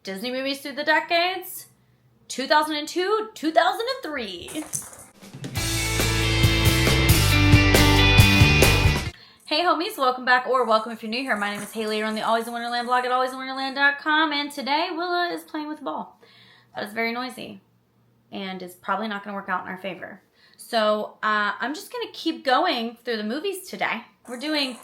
Disney movies through the decades, 2002, 2003. Hey homies, welcome back, or welcome if you're new here. My name is Haley. You're on the Always in Wonderland blog at alwaysinwonderland.com, and today Willa is playing with a ball. That is very noisy, and is probably not going to work out in our favor. So I'm just going to keep going through the movies today. We're doing...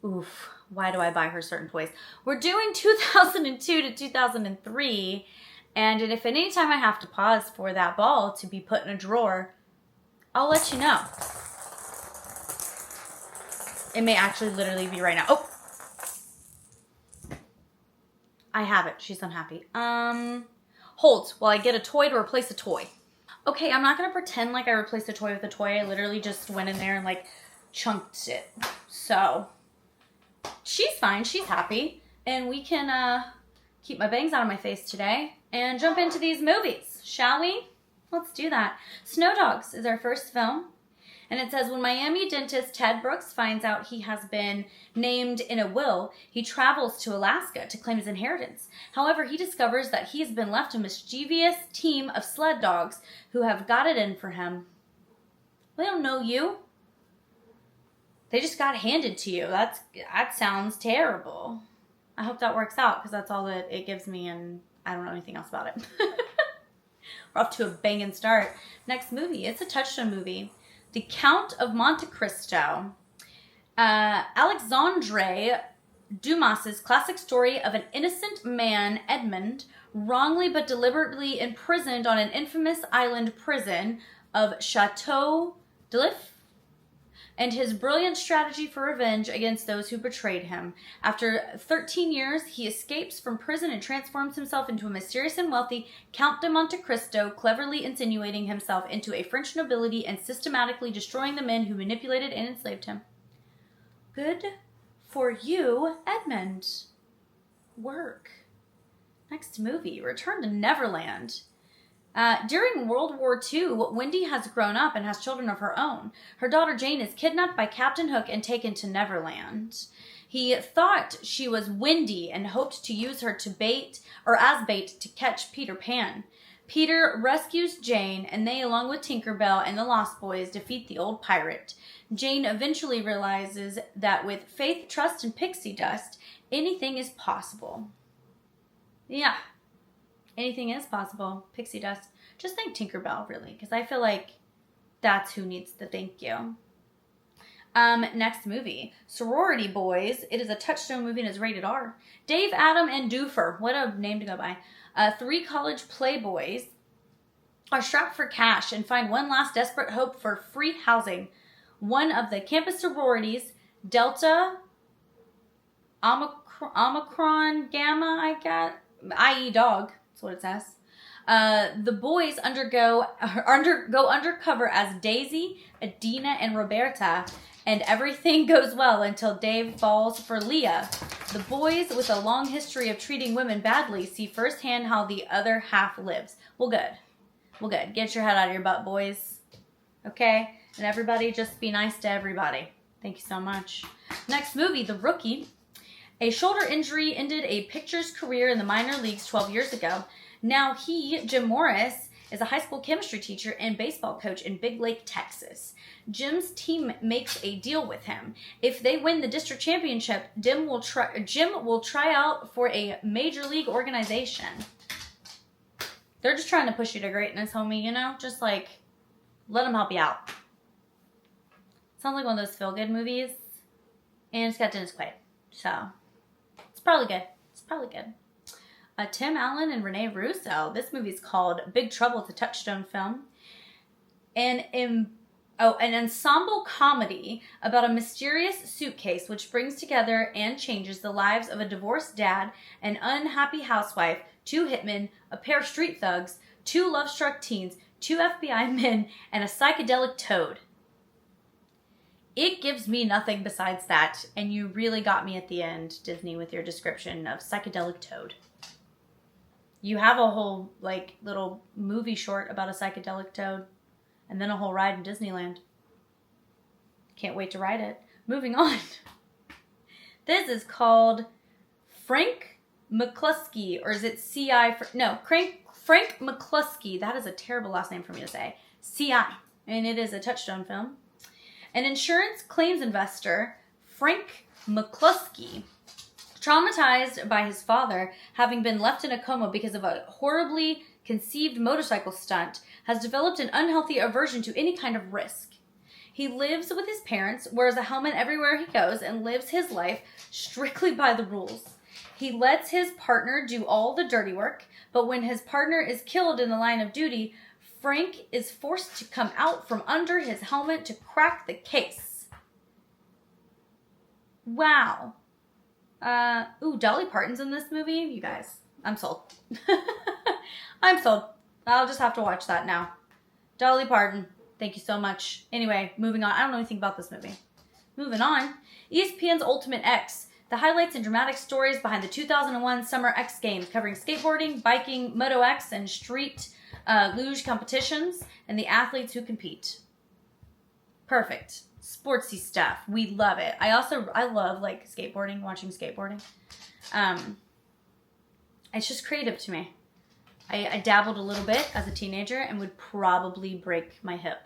Oof, why do I buy her certain toys? We're doing 2002 to 2003, and if any time I have to pause for that ball to be put in a drawer, I'll let you know. It may actually literally be right now. Oh! I have it. She's unhappy. Hold while I get a toy to replace a toy. Okay, I'm not going to pretend like I replaced a toy with a toy. I literally just went in there and, like, chunked it. So, she's fine. She's happy. And we can keep my bangs out of my face today and jump into these movies, shall we? Let's do that. Snow Dogs is our first film. And it says, when Miami dentist Ted Brooks finds out he has been named in a will, he travels to Alaska to claim his inheritance. However, he discovers that he has been left a mischievous team of sled dogs who have got it in for him. They don't know you. They just got handed to you. That sounds terrible. I hope that works out, because that's all that it gives me, and I don't know anything else about it. We're off to a banging start. Next movie. It's a Touchstone movie. The Count of Monte Cristo. Alexandre Dumas's classic story of an innocent man, Edmond, wrongly but deliberately imprisoned on an infamous island prison of Chateau d'If, and his brilliant strategy for revenge against those who betrayed him. After 13 years, he escapes from prison and transforms himself into a mysterious and wealthy Count de Monte Cristo, cleverly insinuating himself into a French nobility and systematically destroying the men who manipulated and enslaved him. Good for you, Edmund. Work. Next movie, Return to Neverland. During World War II, Wendy has grown up and has children of her own. Her daughter Jane is kidnapped by Captain Hook and taken to Neverland. He thought she was Wendy and hoped to use her as bait to catch Peter Pan. Peter rescues Jane, and they, along with Tinkerbell and the Lost Boys, defeat the old pirate. Jane eventually realizes that with faith, trust, and pixie dust, anything is possible. Yeah. Anything is possible. Pixie dust. Just think Tinkerbell, really, because I feel like that's who needs the thank you. Next movie. Sorority Boys. It is a Touchstone movie and is rated R. Dave, Adam, and Doofer. What a name to go by. Three college playboys are strapped for cash and find one last desperate hope for free housing. One of the campus sororities, Delta, Omicron, Gamma, i.e. dog. That's what it says. The boys go undercover as Daisy, Adina, and Roberta, and everything goes well until Dave falls for Leah. The boys, with a long history of treating women badly, see firsthand how the other half lives. Well, good. Well, good. Get your head out of your butt, boys. Okay? And everybody, just be nice to everybody. Thank you so much. Next movie, The Rookie. A shoulder injury ended a pitcher's career in the minor leagues 12 years ago. Now Jim Morris, is a high school chemistry teacher and baseball coach in Big Lake, Texas. Jim's team makes a deal with him. If they win the district championship, Jim will try out for a major league organization. They're just trying to push you to greatness, homie, you know? Just like, let them help you out. Sounds like one of those feel-good movies. And it's got Dennis Quaid. So... it's probably good. It's probably good. Tim Allen and Rene Russo. This movie's called Big Trouble. It's a Touchstone film. An ensemble comedy about a mysterious suitcase which brings together and changes the lives of a divorced dad, an unhappy housewife, two hitmen, a pair of street thugs, two love-struck teens, two FBI men, and a psychedelic toad. It gives me nothing besides that, and you really got me at the end, Disney, with your description of psychedelic toad. You have a whole, like, little movie short about a psychedelic toad, and then a whole ride in Disneyland. Can't wait to ride it. Moving on. This is called Frank McCluskey, or is it C.I.? No, Frank McCluskey. That is a terrible last name for me to say. C.I. And it is a Touchstone film. An insurance claims investor, Frank McCluskey, traumatized by his father having been left in a coma because of a horribly conceived motorcycle stunt, has developed an unhealthy aversion to any kind of risk. He lives with his parents, wears a helmet everywhere he goes, and lives his life strictly by the rules. He lets his partner do all the dirty work, but when his partner is killed in the line of duty, Frank is forced to come out from under his helmet to crack the case. Wow. Dolly Parton's in this movie. You guys, I'm sold. I'm sold. I'll just have to watch that now. Dolly Parton. Thank you so much. Anyway, moving on. I don't know anything about this movie. Moving on. ESPN's Ultimate X. The highlights and dramatic stories behind the 2001 Summer X Games, covering skateboarding, biking, Moto X, and street luge competitions, and the athletes who compete. Perfect. Sportsy stuff. We love it. I love like skateboarding, watching skateboarding. It's just creative to me. I dabbled a little bit as a teenager and would probably break my hip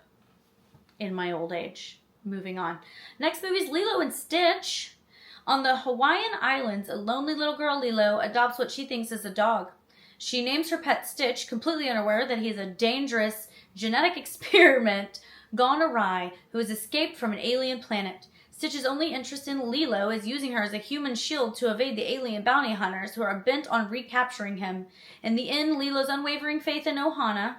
in my old age. Moving on. Next movie is Lilo and Stitch. On the Hawaiian Islands, a lonely little girl, Lilo, adopts what she thinks is a dog. She names her pet Stitch, completely unaware that he is a dangerous genetic experiment gone awry who has escaped from an alien planet. Stitch's only interest in Lilo is using her as a human shield to evade the alien bounty hunters who are bent on recapturing him. In the end, Lilo's unwavering faith in Ohana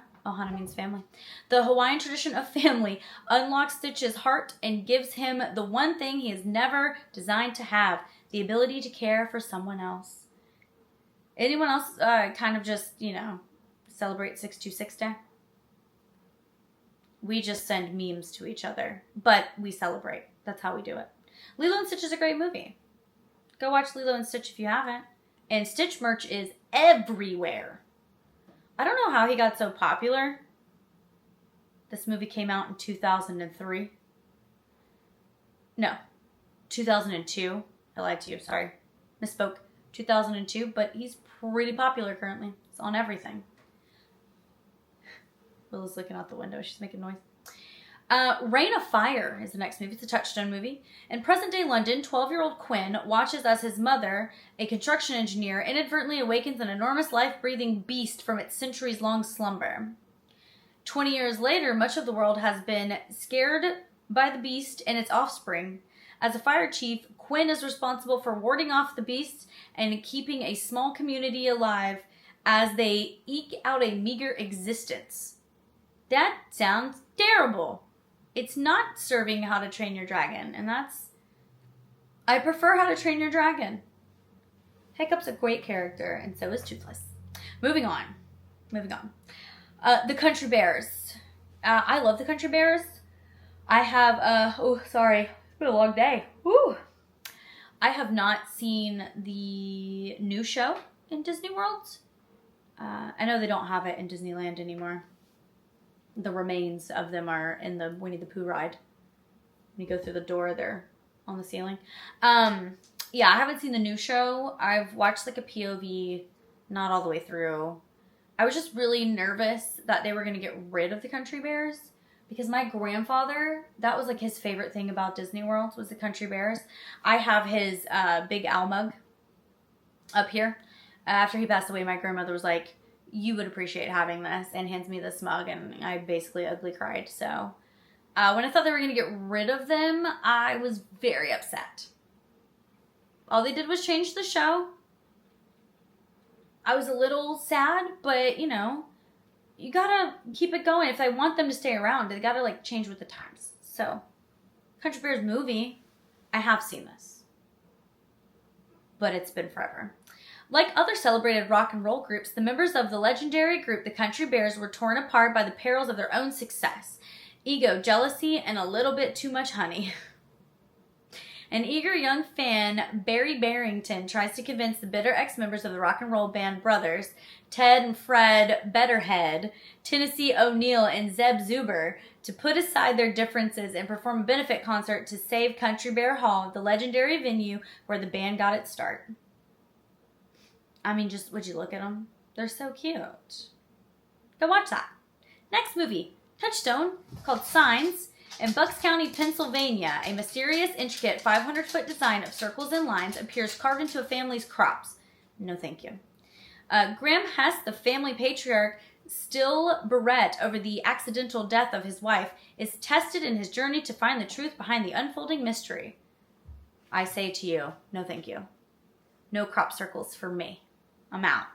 means family, the Hawaiian tradition of family, unlocks Stitch's heart and gives him the one thing he is never designed to have, the ability to care for someone else. Anyone else kind of just, celebrate 626 Day? We just send memes to each other, but we celebrate. That's how we do it. Lilo and Stitch is a great movie. Go watch Lilo and Stitch if you haven't. And Stitch merch is everywhere. I don't know how he got so popular. This movie came out in 2003. No, 2002. I lied to you, sorry. Misspoke. 2002, but he's pretty popular currently. It's on everything. Willow's looking out the window. She's making noise. Reign of Fire is the next movie. It's a Touchstone movie. In present-day London, 12-year-old Quinn watches as his mother, a construction engineer, inadvertently awakens an enormous life-breathing beast from its centuries-long slumber. 20 years later, much of the world has been scared by the beast and its offspring. As a fire chief, Quinn is responsible for warding off the beast and keeping a small community alive as they eke out a meager existence. That sounds terrible. It's not serving How to Train Your Dragon, and I prefer How to Train Your Dragon. Hiccup's a great character, and so is Toothless. Moving on. The Country Bears. I love The Country Bears. I have, it's been a long day. Woo! I have not seen the new show in Disney World. I know they don't have it in Disneyland anymore. The remains of them are in the Winnie the Pooh ride. When you go through the door, they're on the ceiling. I haven't seen the new show. I've watched like a POV, not all the way through. I was just really nervous that they were going to get rid of the Country Bears because my grandfather, that was like his favorite thing about Disney World was the Country Bears. I have his Big Al mug up here. After he passed away, my grandmother was like, you would appreciate having this, and hands me this mug, and I basically ugly cried. So when I thought they were going to get rid of them, I was very upset. All they did was change the show. I was a little sad, but, you gotta keep it going. If I want them to stay around, they gotta, change with the times. So, Country Bears movie, I have seen this. But it's been forever. Like other celebrated rock and roll groups, the members of the legendary group, the Country Bears, were torn apart by the perils of their own success. Ego, jealousy, and a little bit too much honey. An eager young fan, Barry Barrington, tries to convince the bitter ex-members of the rock and roll band brothers, Ted and Fred Betterhead, Tennessee O'Neill, and Zeb Zuber, to put aside their differences and perform a benefit concert to save Country Bear Hall, the legendary venue where the band got its start. I mean, just would you look at them? They're so cute. Go watch that. Next movie, Touchstone, called Signs. In Bucks County, Pennsylvania, a mysterious, intricate 500-foot design of circles and lines appears carved into a family's crops. No thank you. Graham Hess, the family patriarch, still bereft over the accidental death of his wife, is tested in his journey to find the truth behind the unfolding mystery. I say to you, no thank you. No crop circles for me. I'm out.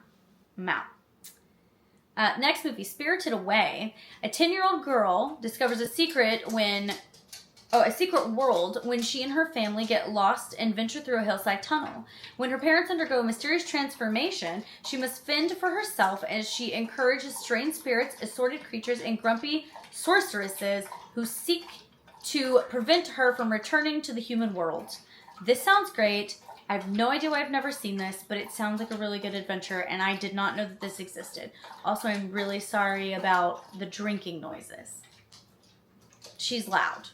Next movie, Spirited Away. A 10-year-old girl discovers a secret world when she and her family get lost and venture through a hillside tunnel. When her parents undergo a mysterious transformation, she must fend for herself as she encourages strange spirits, assorted creatures, and grumpy sorceresses who seek to prevent her from returning to the human world. This sounds great. I have no idea why I've never seen this, but it sounds like a really good adventure, and I did not know that this existed. Also, I'm really sorry about the drinking noises. She's loud.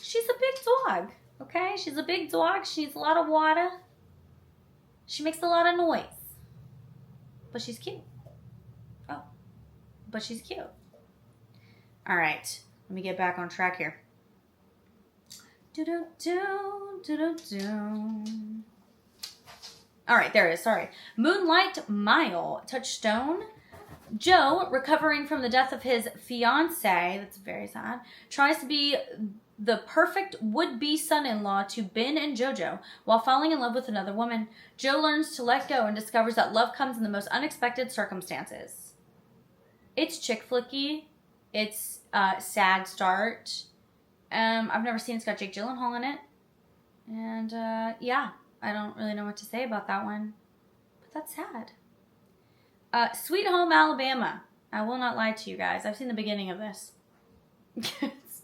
She's a big dog, okay? She's a big dog. She needs a lot of water. She makes a lot of noise. But she's cute. Oh, but she's cute. All right, let me get back on track here. All right, there it is. Sorry. Moonlight Mile, Touchstone. Joe, recovering from the death of his fiancée, that's very sad, tries to be the perfect would-be son-in-law to Ben and Jojo while falling in love with another woman. Joe learns to let go and discovers that love comes in the most unexpected circumstances. It's chick flicky. It's sad start. I've never seen it. It's got Jake Gyllenhaal in it. And yeah, I don't really know what to say about that one. But that's sad. Sweet Home Alabama. I will not lie to you guys. I've seen the beginning of this. It's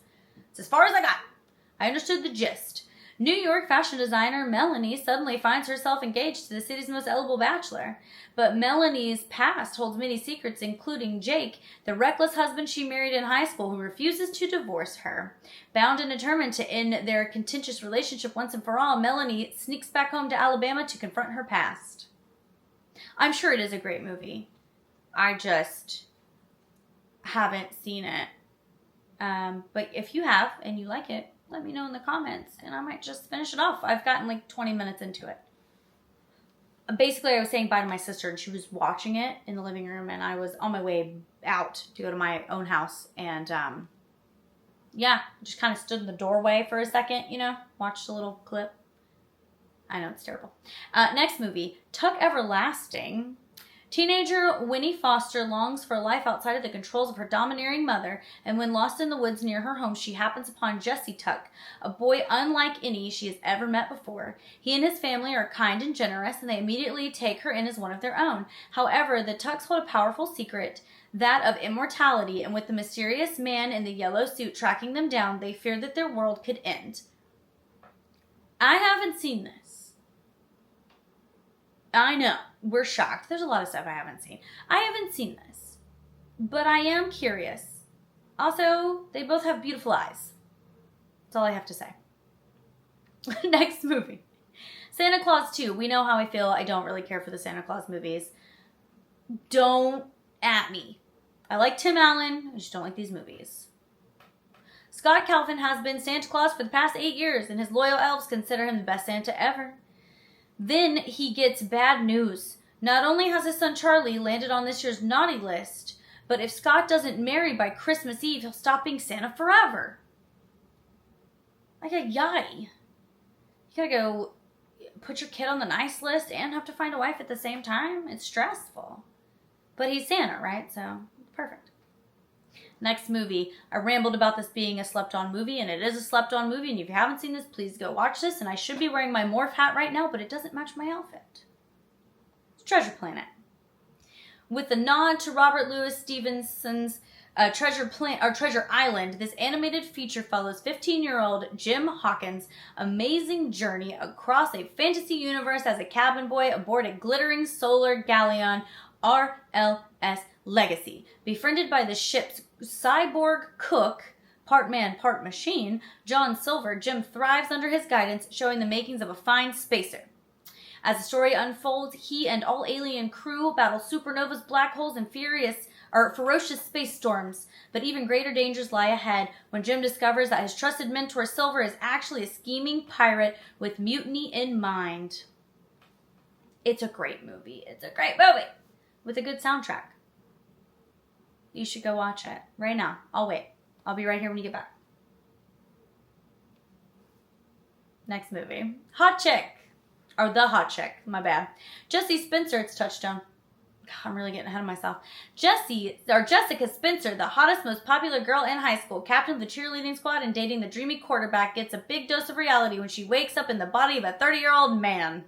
as far as I got. I understood the gist. New York fashion designer Melanie suddenly finds herself engaged to the city's most eligible bachelor. But Melanie's past holds many secrets, including Jake, the reckless husband she married in high school who refuses to divorce her. Bound and determined to end their contentious relationship once and for all, Melanie sneaks back home to Alabama to confront her past. I'm sure it is a great movie. I just haven't seen it. But if you have and you like it, let me know in the comments and I might just finish it off. I've gotten like 20 minutes into it. Basically, I was saying bye to my sister and she was watching it in the living room and I was on my way out to go to my own house. And yeah, just kind of stood in the doorway for a second, you know, watched a little clip. I know, it's terrible. Next movie, Tuck Everlasting. Teenager Winnie Foster longs for a life outside of the controls of her domineering mother, and when lost in the woods near her home, she happens upon Jesse Tuck, a boy unlike any she has ever met before. He and his family are kind and generous, and they immediately take her in as one of their own. However, the Tucks hold a powerful secret, that of immortality, and with the mysterious man in the yellow suit tracking them down, they fear that their world could end. I haven't seen this. I know, we're shocked. There's a lot of stuff I haven't seen. I haven't seen this, but I am curious. Also, they both have beautiful eyes. That's all I have to say. Next movie. Santa Claus 2. We know how I feel. I don't really care for the Santa Claus movies. Don't at me. I like Tim Allen. I just don't like these movies. Scott Calvin has been Santa Claus for the past 8 years, and his loyal elves consider him the best Santa ever. Then he gets bad news. Not only has his son Charlie landed on this year's naughty list, but if Scott doesn't marry by Christmas Eve, he'll stop being Santa forever. Like a yay. You gotta go put your kid on the nice list and have to find a wife at the same time. It's stressful. But he's Santa, right? So, perfect. Next movie. I rambled about this being a slept-on movie, and it is a slept-on movie, and if you haven't seen this, please go watch this, and I should be wearing my morph hat right now, but it doesn't match my outfit. It's Treasure Planet. With a nod to Robert Louis Stevenson's Treasure Island, this animated feature follows 15-year-old Jim Hawkins' amazing journey across a fantasy universe as a cabin boy aboard a glittering solar galleon, RLS Legacy. Befriended by the ship's cyborg cook, part man, part machine, John Silver, Jim thrives under his guidance, showing the makings of a fine spacer. As the story unfolds, he and all alien crew battle supernovas, black holes, and ferocious space storms. But even greater dangers lie ahead when Jim discovers that his trusted mentor Silver is actually a scheming pirate with mutiny in mind. It's a great movie. It's a great movie with a good soundtrack. You should go watch it right now. I'll wait. I'll be right here when you get back. Next movie. Hot Chick. Or The Hot Chick. My bad. Jesse Spencer, it's Touchstone. God, I'm really getting ahead of myself. Jessica Spencer, the hottest, most popular girl in high school, captain of the cheerleading squad and dating the dreamy quarterback, gets a big dose of reality when she wakes up in the body of a 30-year-old man.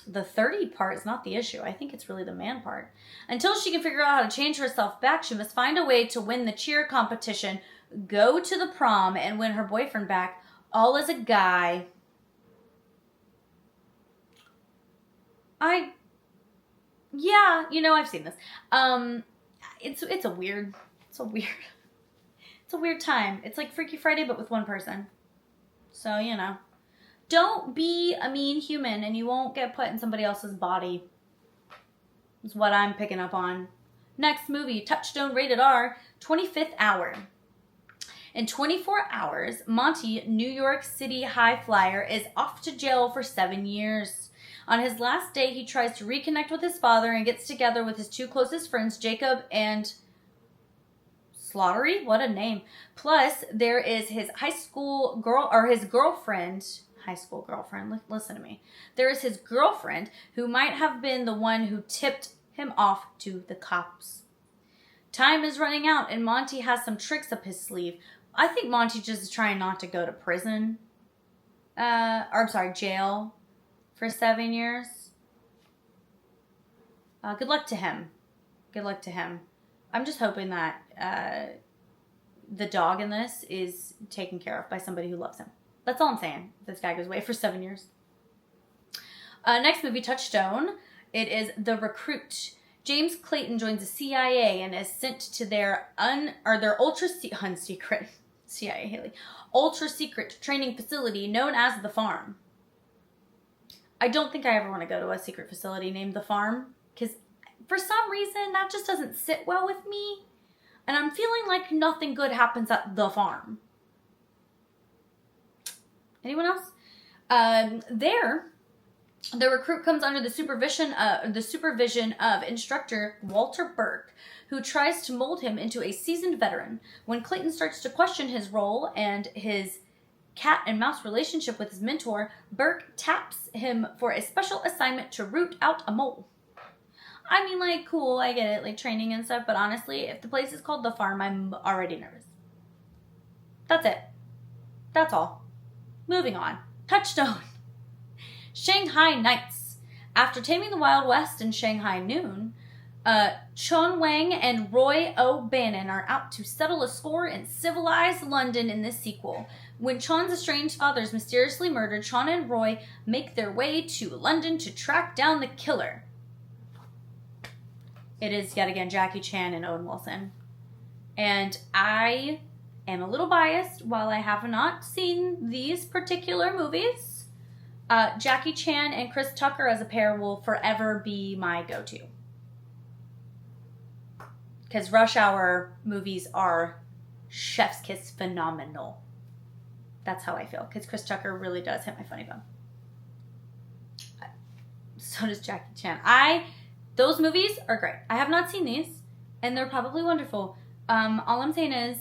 The 30 part is not the issue. I think it's really the man part. Until she can figure out how to change herself back, she must find a way to win the cheer competition, go to the prom, and win her boyfriend back, all as a guy. Yeah, you know, I've seen this. It's a weird time. It's like Freaky Friday, but with one person. So, you know. Don't be a mean human and you won't get put in somebody else's body. Is what I'm picking up on. Next movie, Touchstone rated R, 25th Hour. In 24 hours, Monty, New York City high flyer, is off to jail for 7 years. On his last day, he tries to reconnect with his father and gets together with his two closest friends, Jacob and Slattery. What a name. Plus, there is his his girlfriend. High school girlfriend. Listen to me. There is his girlfriend who might have been the one who tipped him off to the cops. Time is running out and Monty has some tricks up his sleeve. I think Monty just is trying not to go to prison. Jail for 7 years. Good luck to him. Good luck to him. I'm just hoping that the dog in this is taken care of by somebody who loves him. That's all I'm saying. This guy goes away for 7 years. Next movie, Touchstone. It is The Recruit. James Clayton joins the CIA and is sent to their ultra secret training facility known as The Farm. I don't think I ever want to go to a secret facility named The Farm because for some reason that just doesn't sit well with me. And I'm feeling like nothing good happens at The Farm. Anyone else? The recruit comes under the supervision of instructor Walter Burke, who tries to mold him into a seasoned veteran. When Clayton starts to question his role and his cat and mouse relationship with his mentor, Burke taps him for a special assignment to root out a mole. I mean, like, cool, I get it, like training and stuff, but honestly, if the place is called The Farm, I'm already nervous. That's it. That's all. Moving on. Touchstone. Shanghai Nights. After taming the Wild West in Shanghai Noon, Chun Wang and Roy O'Bannon are out to settle a score in civilized London in this sequel. When Chun's estranged father is mysteriously murdered, Chun and Roy make their way to London to track down the killer. It is, yet again, Jackie Chan and Owen Wilson. And I am a little biased. While I have not seen these particular movies, Jackie Chan and Chris Tucker as a pair will forever be my go-to. Because Rush Hour movies are chef's kiss phenomenal. That's how I feel. Because Chris Tucker really does hit my funny bone. So does Jackie Chan. Those movies are great. I have not seen these, and they're probably wonderful. All I'm saying is,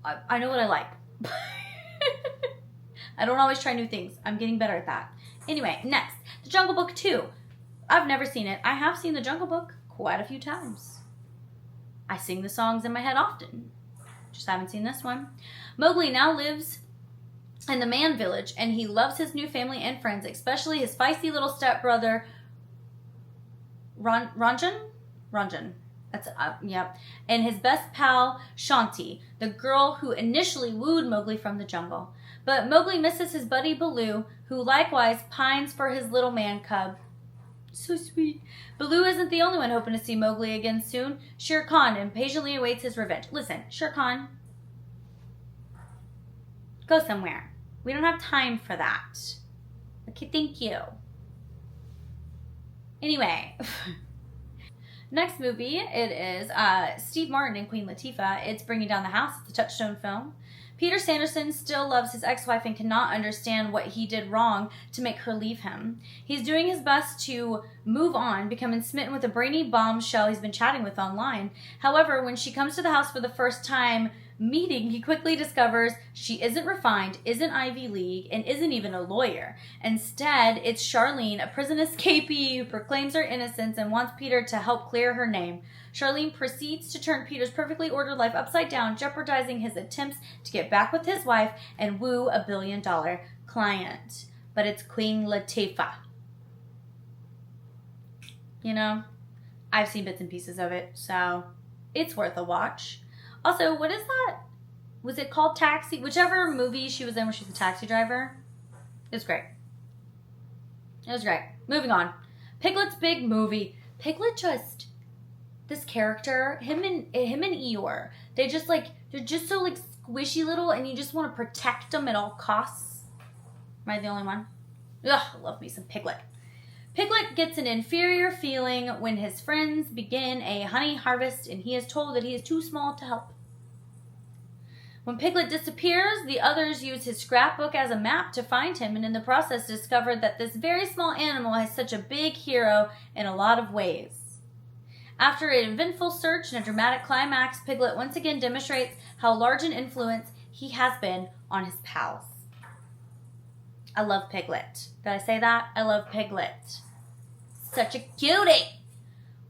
I know what I like. I don't always try new things. I'm getting better at that. Anyway, next. The Jungle Book 2. I've never seen it. I have seen The Jungle Book quite a few times. I sing the songs in my head often. Just haven't seen this one. Mowgli now lives in the man village, and he loves his new family and friends, especially his feisty little stepbrother, Ranjan. That's yep. And his best pal, Shanti, the girl who initially wooed Mowgli from the jungle. But Mowgli misses his buddy Baloo, who likewise pines for his little man cub. So sweet. Baloo isn't the only one hoping to see Mowgli again soon. Shere Khan impatiently awaits his revenge. Listen, Shere Khan, go somewhere. We don't have time for that. Okay, thank you. Anyway. Next movie, it is Steve Martin and Queen Latifah. It's Bringing Down the House. It's a Touchstone film. Peter Sanderson still loves his ex-wife and cannot understand what he did wrong to make her leave him. He's doing his best to move on, becoming smitten with a brainy bombshell he's been chatting with online. However, when she comes to the house for the first time meeting, he quickly discovers she isn't refined, isn't Ivy League, and isn't even a lawyer. Instead, it's Charlene, a prison escapee who proclaims her innocence and wants Peter to help clear her name. Charlene proceeds to turn Peter's perfectly ordered life upside down, jeopardizing his attempts to get back with his wife and woo a billion-dollar client. But it's Queen Latifah. You know, I've seen bits and pieces of it, so it's worth a watch. Also, what is that? Was it called Taxi? Whichever movie she was in where she's a taxi driver. It was great. It was great. Moving on. Piglet's big movie. Piglet just... This character, him and Eeyore, they're just so like squishy little, and you just want to protect them at all costs. Am I the only one? Ugh, I love me some Piglet. Piglet gets an inferior feeling when his friends begin a honey harvest, and he is told that he is too small to help. When Piglet disappears, the others use his scrapbook as a map to find him, and in the process discover that this very small animal has such a big hero in a lot of ways. After an eventful search and a dramatic climax, Piglet once again demonstrates how large an influence he has been on his pals. I love Piglet. Did I say that? I love Piglet. Such a cutie.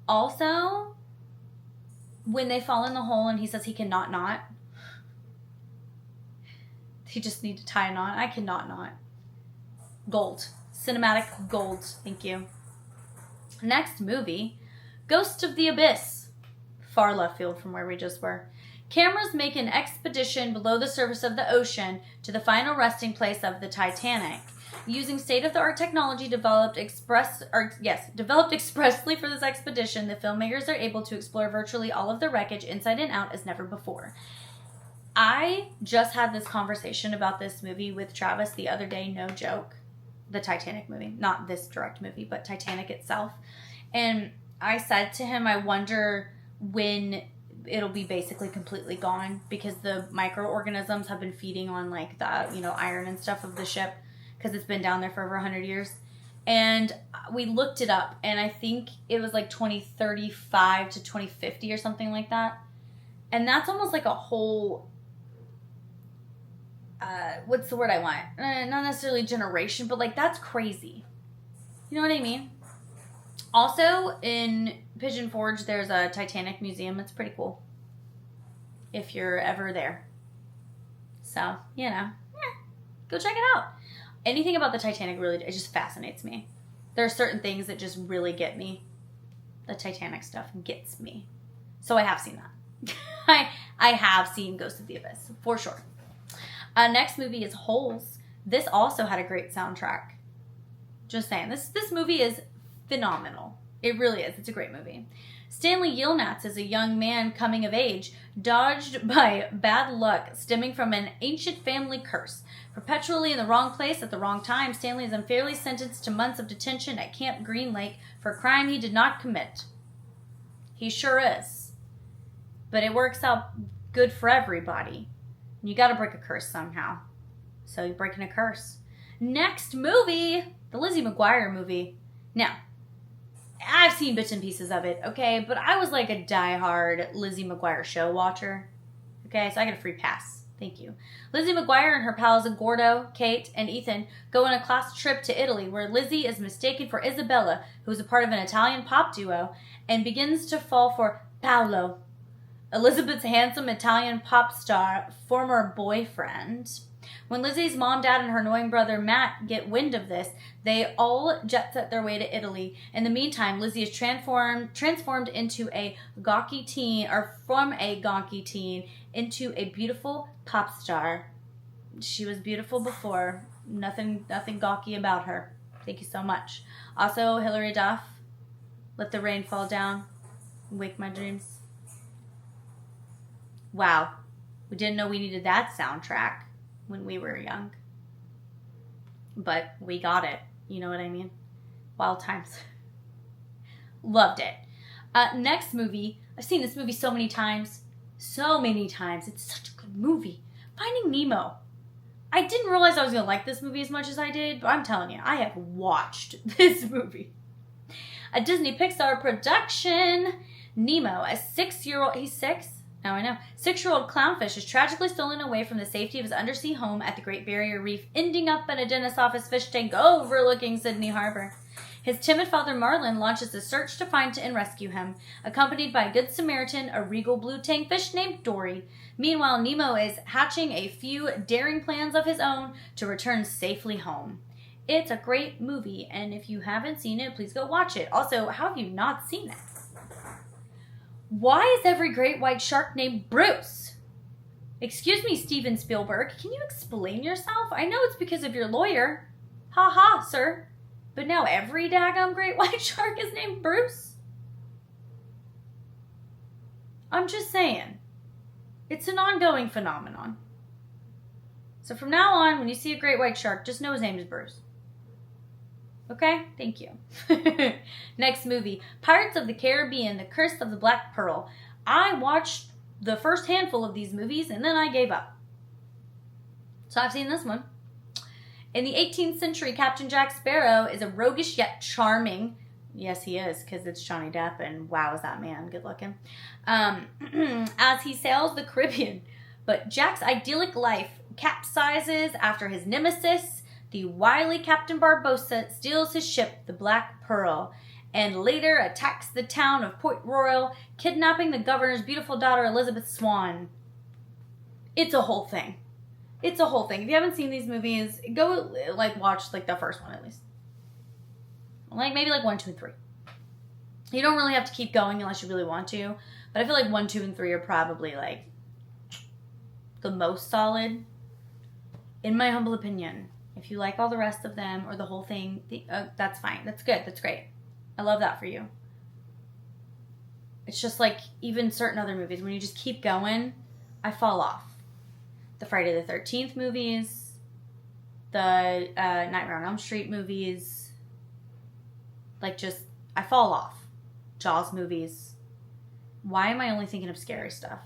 Also, when they fall in the hole and he says he cannot knot, they just need to tie a knot. I cannot knot. Gold. Cinematic gold. Thank you. Next movie, Ghost of the Abyss. Far left field from where we just were. Cameras make an expedition below the surface of the ocean to the final resting place of the Titanic. Using state-of-the-art technology developed expressly for this expedition, the filmmakers are able to explore virtually all of the wreckage inside and out as never before. I just had this conversation about this movie with Travis the other day, no joke. The Titanic movie. Not this direct movie, but Titanic itself. And I said to him, I wonder when it'll be basically completely gone, because the microorganisms have been feeding on like the, iron and stuff of the ship, because it's been down there for over 100 years. And we looked it up, and I think it was like 2035 to 2050 or something like that. And that's almost like a whole, what's the word I want? Not necessarily generation, but like that's crazy. You know what I mean? Also, in Pigeon Forge, there's a Titanic museum. It's pretty cool if you're ever there. So, go check it out. Anything about the Titanic really, it just fascinates me. There are certain things that just really get me. The Titanic stuff gets me. So I have seen that. I have seen Ghost of the Abyss, for sure. Next movie is Holes. This also had a great soundtrack. Just saying. This movie is phenomenal. It really is. It's a great movie. Stanley Yelnats is a young man coming of age, dodged by bad luck stemming from an ancient family curse. Perpetually in the wrong place at the wrong time, Stanley is unfairly sentenced to months of detention at Camp Green Lake for a crime he did not commit. He sure is. But it works out good for everybody. You gotta break a curse somehow. So you're breaking a curse. Next movie, the Lizzie McGuire movie. Now, I've seen bits and pieces of it, okay? But I was like a diehard Lizzie McGuire show watcher. Okay, so I get a free pass. Thank you. Lizzie McGuire and her pals Gordo, Kate, and Ethan go on a class trip to Italy, where Lizzie is mistaken for Isabella, who is a part of an Italian pop duo, and begins to fall for Paolo, Elizabeth's handsome Italian pop star former boyfriend. When Lizzie's mom, dad, and her annoying brother Matt get wind of this, they all jet set their way to Italy. In the meantime, Lizzie is transformed into a gawky teen, or from a gawky teen into a beautiful pop star. She was beautiful before. Nothing gawky about her. Thank you so much. Also, Hilary Duff, Let the Rain Fall Down, Wake My Dreams. Wow. We didn't know we needed that soundtrack when we were young. but we got it. You know what I mean? Wild times. Loved it. Next movie. I've seen this movie so many times. So many times. It's such a good movie. Finding Nemo. I didn't realize I was going to like this movie as much as I did, but I'm telling you, I have watched this movie. A Disney Pixar production. Nemo, a 6-year-old, he's 6? Now I know. 6-year-old clownfish is tragically stolen away from the safety of his undersea home at the Great Barrier Reef, ending up in a dentist's office fish tank overlooking Sydney Harbor. His timid father Marlin launches a search to find and rescue him, accompanied by a good Samaritan, a regal blue tank fish named Dory. Meanwhile, Nemo is hatching a few daring plans of his own to return safely home. It's a great movie, and if you haven't seen it, please go watch it. Also, how have you not seen it? Why is every great white shark named Bruce? Excuse me, Steven Spielberg, can you explain yourself? I know it's because of your lawyer. Ha ha, sir. But now every daggum great white shark is named Bruce? I'm just saying. It's an ongoing phenomenon. So from now on, when you see a great white shark, just know his name is Bruce. Okay? Thank you. Next movie. Pirates of the Caribbean, The Curse of the Black Pearl. I watched the first handful of these movies and then I gave up. So I've seen this one. In the 18th century, Captain Jack Sparrow is a roguish yet charming, yes he is, because it's Johnny Depp, and wow is that man good looking, as he sails the Caribbean. But Jack's idyllic life capsizes after his nemesis, the wily Captain Barbossa, steals his ship, the Black Pearl, and later attacks the town of Port Royal, kidnapping the governor's beautiful daughter, Elizabeth Swann. It's a whole thing. It's a whole thing. If you haven't seen these movies, go watch the first one at least. Maybe 1, 2, and 3. You don't really have to keep going unless you really want to. But I feel like 1, 2, and 3 are probably the most solid. In my humble opinion. If you like all the rest of them or the whole thing, that's fine. That's good. That's great. I love that for you. It's just even certain other movies, when you just keep going, I fall off. The Friday the 13th movies, the Nightmare on Elm Street movies, I fall off. Jaws movies. Why am I only thinking of scary stuff?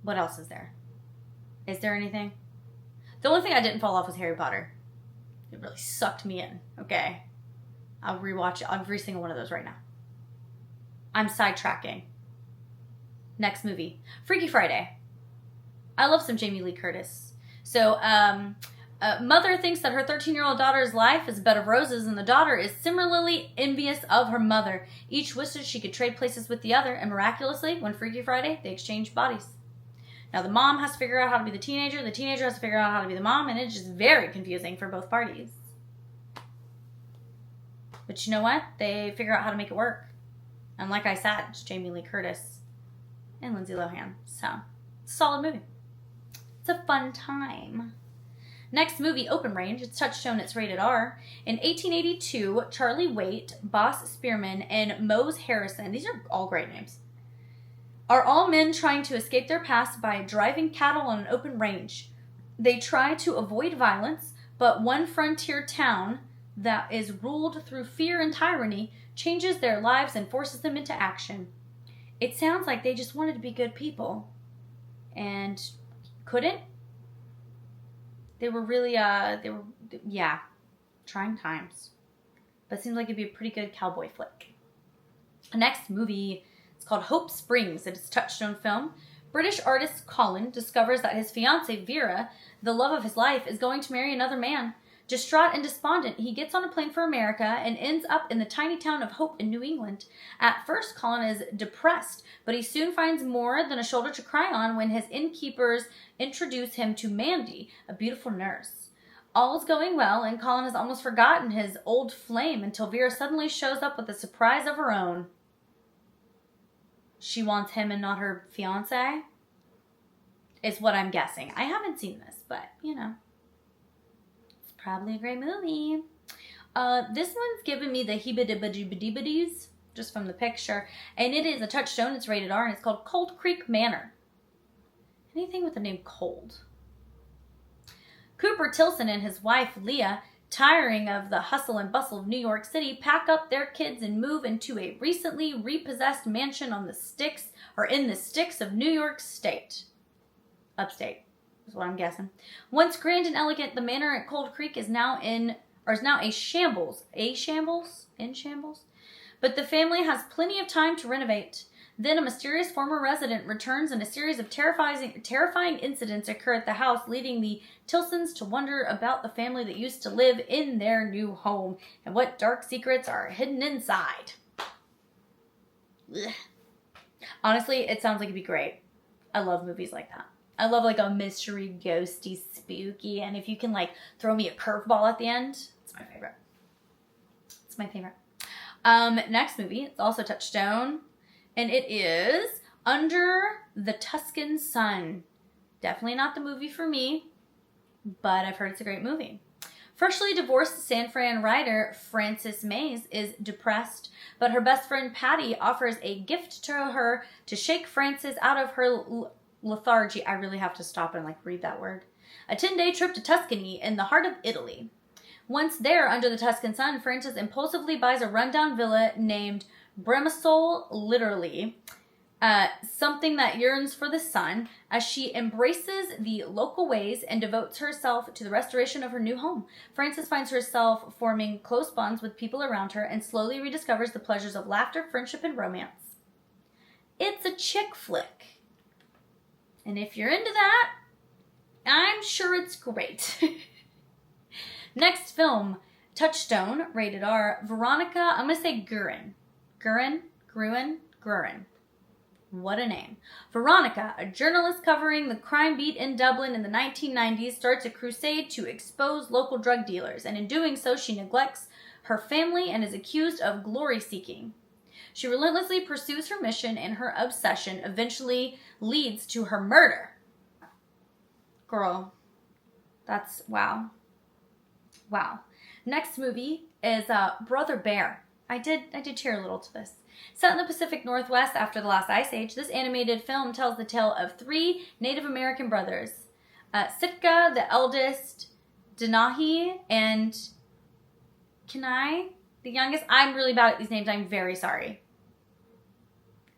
What else is there? Is there anything? The only thing I didn't fall off was Harry Potter. It really sucked me in, okay? I'll rewatch every single one of those right now. I'm sidetracking. Next movie. Freaky Friday. I love some Jamie Lee Curtis. So, mother thinks that her 13-year-old daughter's life is a bed of roses, and the daughter is similarly envious of her mother. Each wishes she could trade places with the other, and miraculously, when Freaky Friday, they exchange bodies. Now, the mom has to figure out how to be the teenager has to figure out how to be the mom, and it's just very confusing for both parties. But you know what? They figure out how to make it work. And like I said, it's Jamie Lee Curtis and Lindsay Lohan. So, it's a solid movie. It's a fun time. Next movie, Open Range. It's Touchstone. It's rated R. In 1882, Charlie Waite, Boss Spearman, and Mose Harrison, these are all great names, are all men trying to escape their past by driving cattle on an open range. They try to avoid violence, but one frontier town that is ruled through fear and tyranny changes their lives and forces them into action. It sounds like they just wanted to be good people and couldn't. They were really, trying times. But it seems like it'd be a pretty good cowboy flick. Next movie, it's called Hope Springs. It's a Touchstone film. British artist Colin discovers that his fiancée, Vera, the love of his life, is going to marry another man. Distraught and despondent, he gets on a plane for America and ends up in the tiny town of Hope in New England. At first, Colin is depressed, but he soon finds more than a shoulder to cry on when his innkeepers introduce him to Mandy, a beautiful nurse. All is going well, and Colin has almost forgotten his old flame until Vera suddenly shows up with a surprise of her own. She wants him and not her fiancé? Is what I'm guessing. I haven't seen this, but, it's probably a great movie. This one's giving me the heebie-dibba-dibba-dibba-dees, just from the picture. And it is a Touchstone. It's rated R, and it's called Cold Creek Manor. Anything with the name Cold. Cooper Tilson and his wife, Leah, tiring of the hustle and bustle of New York City, pack up their kids and move into a recently repossessed mansion in the sticks of New York State. Upstate is what I'm guessing. Once grand and elegant, the manor at Cold Creek is now a shambles. In shambles? But the family has plenty of time to renovate. Then a mysterious former resident returns and a series of terrifying incidents occur at the house, leading the Tilsons to wonder about the family that used to live in their new home and what dark secrets are hidden inside. Ugh. Honestly, it sounds like it'd be great. I love movies like that. I love like a mystery, ghosty, spooky, and if you can like throw me a curveball at the end, it's my favorite. It's my favorite. Next movie, it's also Touchstone. And it is Under the Tuscan Sun. Definitely not the movie for me, but I've heard it's a great movie. Freshly divorced San Fran writer Frances Mays is depressed, but her best friend Patty offers a gift to her to shake Frances out of her lethargy. I really have to stop and read that word. A 10-day trip to Tuscany in the heart of Italy. Once there, under the Tuscan sun, Frances impulsively buys a rundown villa named Bremisol, literally, something that yearns for the sun, as she embraces the local ways and devotes herself to the restoration of her new home. Frances finds herself forming close bonds with people around her and slowly rediscovers the pleasures of laughter, friendship, and romance. It's a chick flick. And if you're into that, I'm sure it's great. Next film, Touchstone, rated R, Veronica, I'm going to say Guerin. Guerin. What a name. Veronica, a journalist covering the crime beat in Dublin in the 1990s, starts a crusade to expose local drug dealers, and in doing so, she neglects her family and is accused of glory-seeking. She relentlessly pursues her mission, and her obsession eventually leads to her murder. Girl, that's wow. Wow. Next movie is Brother Bear. I did cheer a little to this. Set in the Pacific Northwest after the last ice age, this animated film tells the tale of three Native American brothers. Sitka, the eldest, Denahi, and Kenai, the youngest. I'm really bad at these names. I'm very sorry.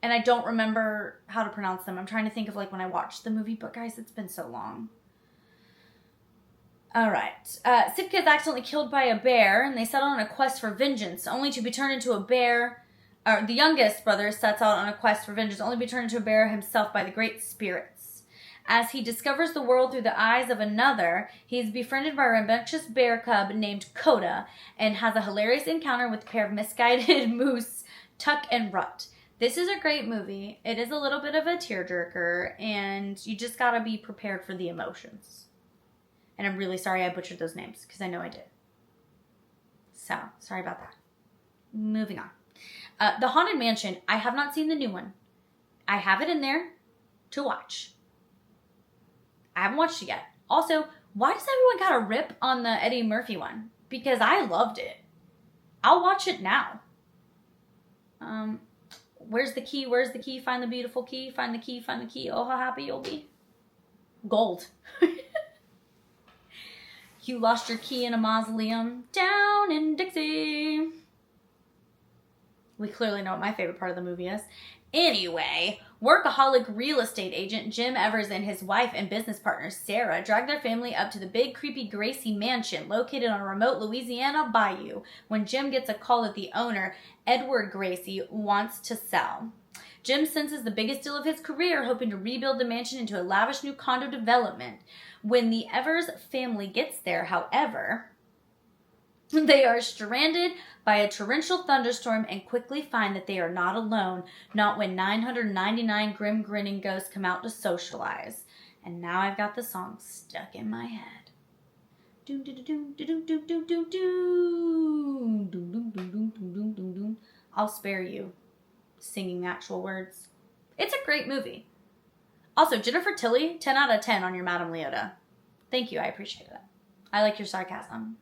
And I don't remember how to pronounce them. I'm trying to think of when I watched the movie, but guys, it's been so long. Alright. Sitka is accidentally killed by a bear, and they set out on a quest for vengeance, only to be turned into a bear. The youngest brother sets out on a quest for vengeance, only to be turned into a bear himself by the great spirits. As he discovers the world through the eyes of another, he is befriended by a rambunctious bear cub named Coda, and has a hilarious encounter with a pair of misguided moose, Tuck and Rut. This is a great movie. It is a little bit of a tearjerker, and you just gotta be prepared for the emotions. And I'm really sorry I butchered those names, because I know I did. So, sorry about that. Moving on. The Haunted Mansion. I have not seen the new one. I have it in there to watch. I haven't watched it yet. Also, why does everyone got a rip on the Eddie Murphy one? Because I loved it. I'll watch it now. Where's the key? Where's the key? Find the beautiful key. Find the key. Find the key. Oh, how happy you'll be. Gold. You lost your key in a mausoleum down in Dixie. We clearly know what my favorite part of the movie is. Anyway, workaholic real estate agent Jim Evers and his wife and business partner Sarah drag their family up to the big creepy Gracie mansion located on a remote Louisiana bayou when Jim gets a call that the owner, Edward Gracie, wants to sell. Jim senses the biggest deal of his career, hoping to rebuild the mansion into a lavish new condo development. When the Evers family gets there, however, they are stranded by a torrential thunderstorm and quickly find that they are not alone, not when 999 grim grinning ghosts come out to socialize. And now I've got the song stuck in my head. Doom doom doom doom doom doom doom doom doom doom doom doom doom doom. I'll spare you singing the actual words. It's a great movie. Also, Jennifer Tilly, 10 out of 10 on your Madame Leota. Thank you, I appreciate it. I like your sarcasm.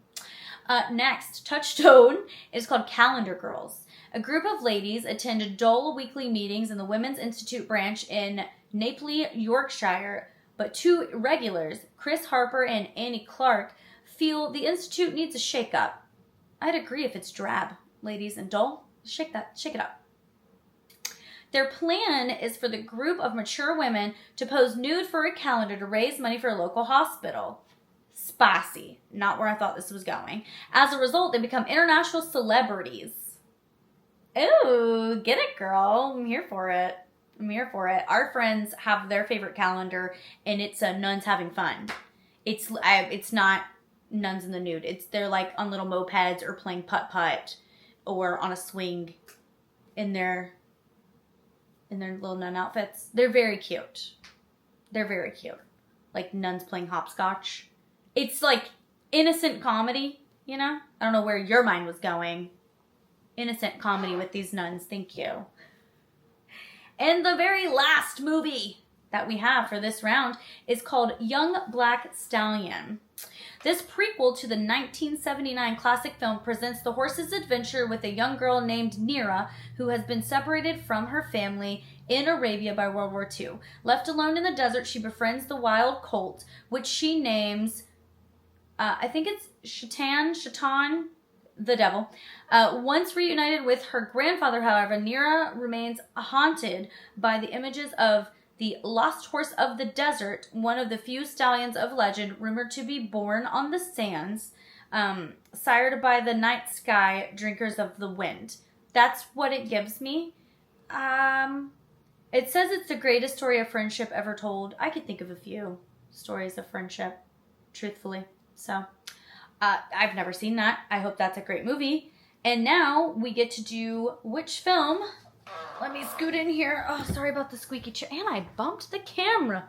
Next, Touchstone is called Calendar Girls. A group of ladies attend dull weekly meetings in the Women's Institute branch in Naples, Yorkshire, but two regulars, Chris Harper and Annie Clark, feel the Institute needs a shakeup. I'd agree if it's drab, ladies, and dull. Shake it up. Their plan is for the group of mature women to pose nude for a calendar to raise money for a local hospital. Spicy. Not where I thought this was going. As a result, they become international celebrities. Ooh, get it, girl. I'm here for it. Our friends have their favorite calendar, and it's nuns having fun. It's not nuns in the nude. They're like on little mopeds or playing putt-putt or on a swing in their little nun outfits. They're very cute. Like nuns playing hopscotch. It's like innocent comedy, you know? I don't know where your mind was going. Innocent comedy with these nuns. Thank you. And the very last movie that we have for this round is called Young Black Stallion. This prequel to the 1979 classic film presents the horse's adventure with a young girl named Neera who has been separated from her family in Arabia by World War II. Left alone in the desert, she befriends the wild colt, which she names, I think it's Shaitan, the devil. Once reunited with her grandfather, however, Neera remains haunted by the images of the lost horse of the desert, one of the few stallions of legend rumored to be born on the sands, sired by the night sky drinkers of the wind. That's what it gives me. It says it's the greatest story of friendship ever told. I could think of a few stories of friendship, truthfully. So, I've never seen that. I hope that's a great movie. And now we get to do which film. Let me scoot in here. Oh, sorry about the squeaky chair. And I bumped the camera.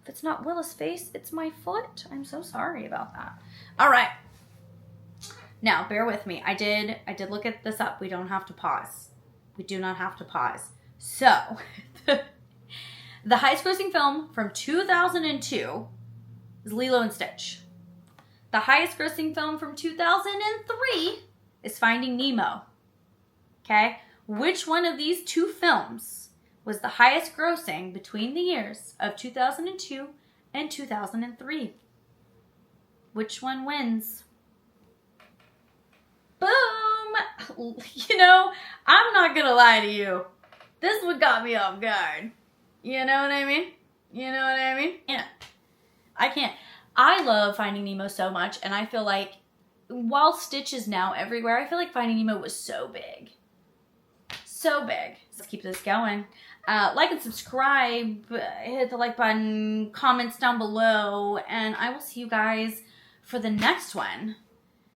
If it's not Willa's face, it's my foot. I'm so sorry about that. All right. Now, bear with me. I did look at this up. We don't have to pause. We do not have to pause. So, the highest grossing film from 2002 is Lilo and Stitch. The highest grossing film from 2003 is Finding Nemo. Okay? Which one of these two films was the highest grossing between the years of 2002 and 2003? Which one wins? Boom! You know, I'm not gonna lie to you. This one got me off guard. You know what I mean? Yeah. I can't. I love Finding Nemo so much, and I feel like while Stitch is now everywhere, I feel like Finding Nemo was so big. So big. Let's keep this going. Like and subscribe. Hit the like button. Comments down below. And I will see you guys for the next one.